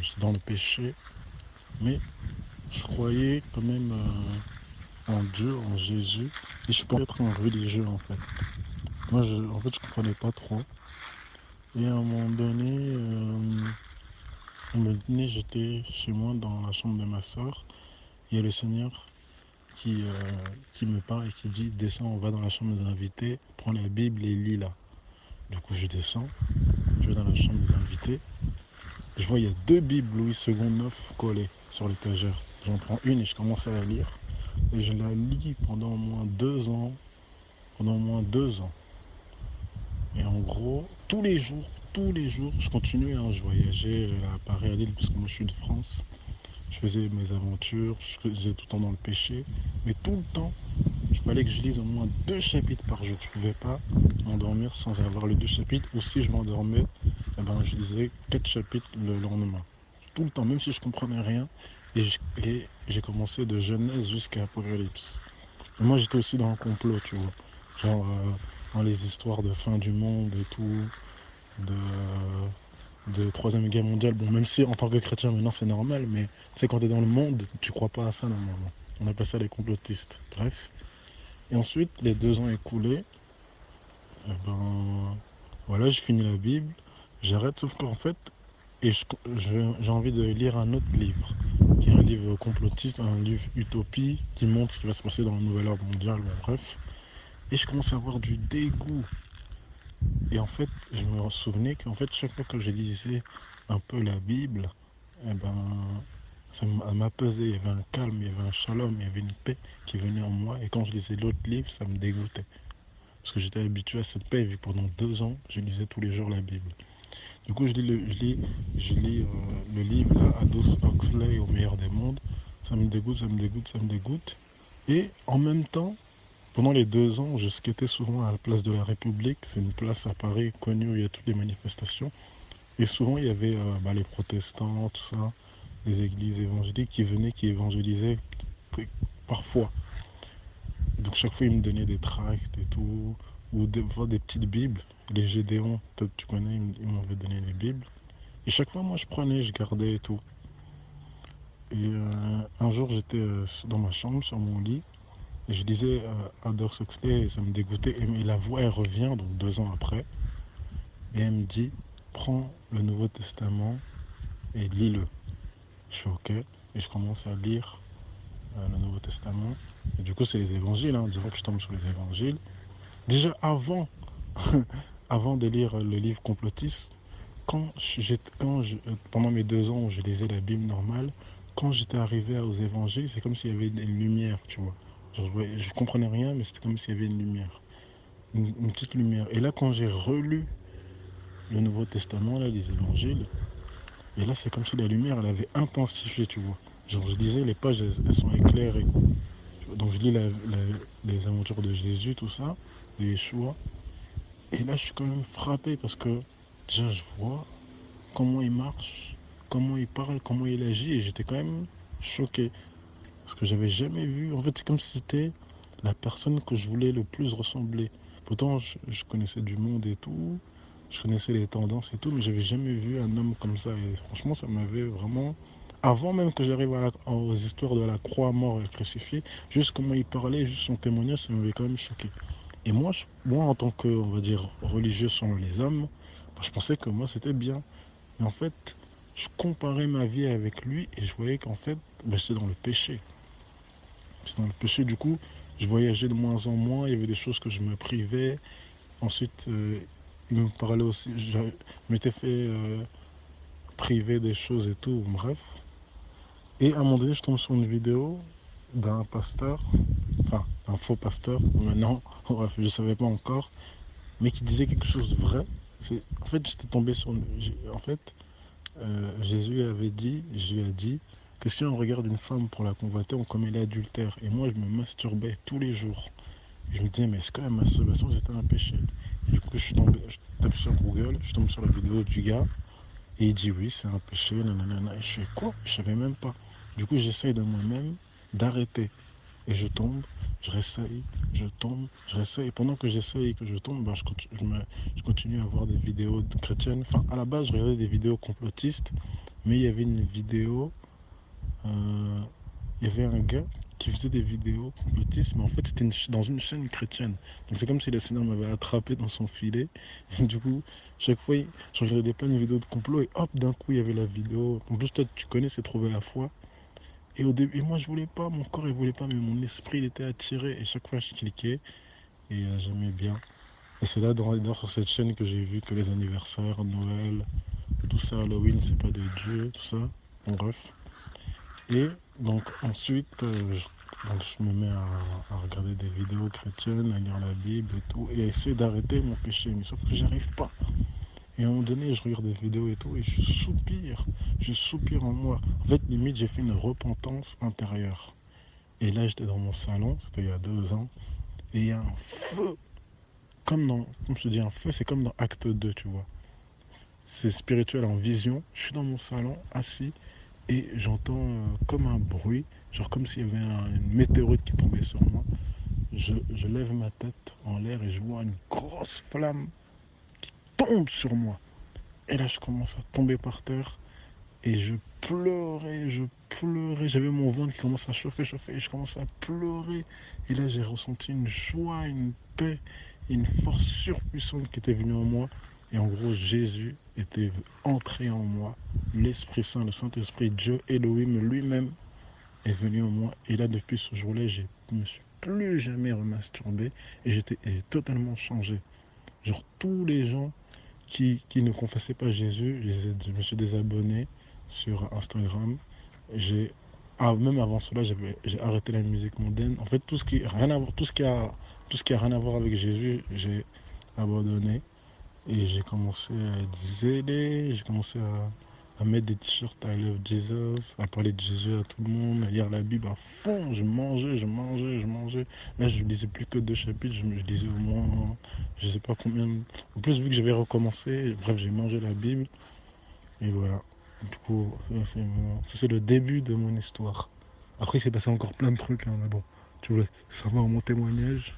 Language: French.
j'étais dans le péché, mais je croyais quand même en Dieu, en Jésus, et je peux être un religieux en fait. Moi, en fait, je comprenais pas trop. Et à un moment donné, j'étais chez moi dans la chambre de ma soeur. Il y a le Seigneur qui me parle et qui dit descends, on va dans la chambre des invités, prends la Bible et lis-la. Du coup, je descends, je vais dans la chambre des invités. Je vois il y a deux Bibles Louis II 9 collées sur l'étagère. J'en prends une et je commence à la lire. Et je la lis pendant au moins 2 ans. Pendant au moins 2 ans. Et en gros, tous les jours, je continuais. Je voyageais à Paris, à Lille, parce que moi je suis de France. Je faisais mes aventures, je faisais tout le temps dans le péché. Mais tout le temps, il fallait que je lise au moins 2 chapitres par jour. Je ne pouvais pas m'endormir sans avoir les 2 chapitres. Ou si je m'endormais, eh ben, je lisais 4 chapitres le lendemain. Tout le temps, même si je ne comprenais rien. Et j'ai commencé de Genèse jusqu'à Apocalypse. Et moi, j'étais aussi dans le complot, tu vois. Genre, dans les histoires de fin du monde et tout, de Troisième Guerre mondiale. Bon, même si en tant que chrétien, maintenant, c'est normal, mais tu sais, quand t'es dans le monde, tu crois pas à ça, normalement. On appelle ça les complotistes. Bref. Et ensuite, les 2 ans écoulés, eh ben, voilà, je finis la Bible, j'arrête, sauf qu'en fait, j'ai envie de lire un autre livre, qui est un livre complotiste, un livre utopie, qui montre ce qui va se passer dans le nouvel ordre mondial, bon, bref. Et je commence à avoir du dégoût. Et en fait, je me souvenais qu'en fait, chaque fois que je lisais un peu la Bible, eh ben, ça m'apaisait, il y avait un calme, il y avait un shalom, il y avait une paix qui venait en moi. Et quand je lisais l'autre livre, ça me dégoûtait. Parce que j'étais habitué à cette paix, vu que pendant 2 ans, je lisais tous les jours la Bible. Du coup, je lis le livre là, Aldous Huxley, Au meilleur des mondes. Ça me dégoûte, ça me dégoûte, ça me dégoûte. Et en même temps, pendant les 2 ans, je skatais souvent à la place de la République. C'est une place à Paris connue où il y a toutes les manifestations. Et souvent, il y avait les protestants, tout ça, les églises évangéliques qui venaient, qui évangélisaient parfois. Donc chaque fois, ils me donnaient des tracts et tout, ou des petites Bibles. Les Gédéons, tu connais, ils m'avaient donné les Bibles. Et chaque fois, moi, je prenais, je gardais et tout. Et un jour, j'étais dans ma chambre, sur mon lit, et je lisais Aldous Huxley, et ça me dégoûtait. Et la voix, elle revient, donc 2 ans après, et elle me dit, prends le Nouveau Testament et lis-le. Je suis OK, et je commence à lire le Nouveau Testament. Et du coup, c'est les évangiles, on dirait que je tombe sur les évangiles. Déjà avant, avant de lire le livre complotiste, pendant mes 2 ans où je lisais la Bible normale, quand j'étais arrivé aux évangiles, c'est comme s'il y avait une lumière, tu vois. Genre, je comprenais rien, mais c'était comme s'il y avait une lumière, une petite lumière. Et là, quand j'ai relu le Nouveau Testament, là, les évangiles, et là, c'est comme si la lumière, elle avait intensifié, tu vois. Genre, je lisais, les pages, elles sont éclairées. Donc, je lis les aventures de Jésus, tout ça, de Yeshua. Et là, je suis quand même frappé parce que déjà, je vois comment il marche, comment il parle, comment il agit. Et j'étais quand même choqué. Parce que j'avais jamais vu. En fait, c'est comme si c'était la personne que je voulais le plus ressembler. Pourtant, je connaissais du monde et tout. Je connaissais les tendances et tout. Mais j'avais jamais vu un homme comme ça. Et franchement, ça m'avait vraiment. Avant même que j'arrive aux histoires de la croix, mort et crucifié, juste comment il parlait, juste son témoignage, ça m'avait quand même choqué. Et moi, en tant que, on va dire, religieux selon les hommes, je pensais que moi, c'était bien. Mais en fait, je comparais ma vie avec lui et je voyais qu'en fait, j'étais dans le péché. J'étais dans le péché, du coup, je voyageais de moins en moins, il y avait des choses que je me privais. Ensuite, il me parlait aussi, je m'étais fait priver des choses et tout, bref. Et à un moment donné, je tombe sur une vidéo d'un pasteur, enfin, un faux pasteur, maintenant, bref, je ne savais pas encore, mais qui disait quelque chose de vrai. En fait, j'étais tombé sur... En fait, Jésus a dit que si on regarde une femme pour la convoiter, on commet l'adultère. Et moi, je me masturbais tous les jours. Et je me disais, mais est-ce que la masturbation, c'était un péché? Et du coup, je tape sur Google, je tombe sur la vidéo du gars, et il dit, oui, c'est un péché, nanana. Et je fais quoi? Je savais même pas. Du coup, j'essaye de moi-même d'arrêter. Et je tombe, je réessaye, je tombe, je réessaye. Pendant que j'essaye et que je tombe, bah, je continue à voir des vidéos chrétiennes. Enfin, à la base, je regardais des vidéos complotistes, mais il y avait une vidéo, euh, il y avait un gars qui faisait des vidéos complotistes, mais en fait, c'était dans une chaîne chrétienne. Donc c'est comme si le Seigneur m'avait attrapé dans son filet. Et du coup, chaque fois, je regardais plein de vidéos de complot et hop, d'un coup, il y avait la vidéo. En plus, toi, tu connais, c'est Trouver la foi. Et au début, et moi je voulais pas, mon corps il voulait pas, mais mon esprit il était attiré. Et chaque fois je cliquais et j'aimais bien. Et c'est là sur cette chaîne que j'ai vu que les anniversaires, Noël, tout ça, Halloween, c'est pas de Dieu, tout ça. Bon, bref. Et donc ensuite, donc, je me mets à regarder des vidéos chrétiennes, à lire la Bible et tout, et à essayer d'arrêter mon péché. Mais sauf que j'arrive pas. Et à un moment donné, je regarde des vidéos et tout, et je soupire en moi. En fait, limite, j'ai fait une repentance intérieure. Et là, j'étais dans mon salon, c'était il y a 2 ans, et il y a un feu, comme je te dis, un feu, c'est comme dans Acte 2, tu vois. C'est spirituel en vision. Je suis dans mon salon, assis, et j'entends comme un bruit, genre comme s'il y avait une météorite qui tombait sur moi. Je lève ma tête en l'air et je vois une grosse flamme qui tombe sur moi. Et là, je commence à tomber par terre. Et je pleurais. J'avais mon ventre qui commence à chauffer, et je commence à pleurer. Et là, j'ai ressenti une joie, une paix, une force surpuissante qui était venue en moi. Et en gros, Jésus était entré en moi. L'Esprit Saint, le Saint-Esprit, Dieu, Elohim lui-même est venu en moi. Et là, depuis ce jour-là, je ne me suis plus jamais remasturbé et j'étais totalement changé. Genre, tous les gens qui ne confessaient pas Jésus, je me suis désabonné sur Instagram. J'ai même avant cela, j'ai arrêté la musique mondaine. En fait, tout ce qui rien à voir, tout ce qui a rien à voir avec Jésus, j'ai abandonné et j'ai commencé à être zélé. J'ai commencé à mettre des t-shirts I love Jesus, à parler de Jésus à tout le monde, à lire la Bible à fond. Je mangeais, je mangeais, je mangeais. Là, je lisais plus que 2 chapitres, je lisais au moins, je sais pas combien. En plus, vu que j'avais recommencé, bref, j'ai mangé la Bible. Et voilà. Du coup, ça, c'est le début de mon histoire. Après, il s'est passé encore plein de trucs, hein, mais bon, tu voulais savoir mon témoignage.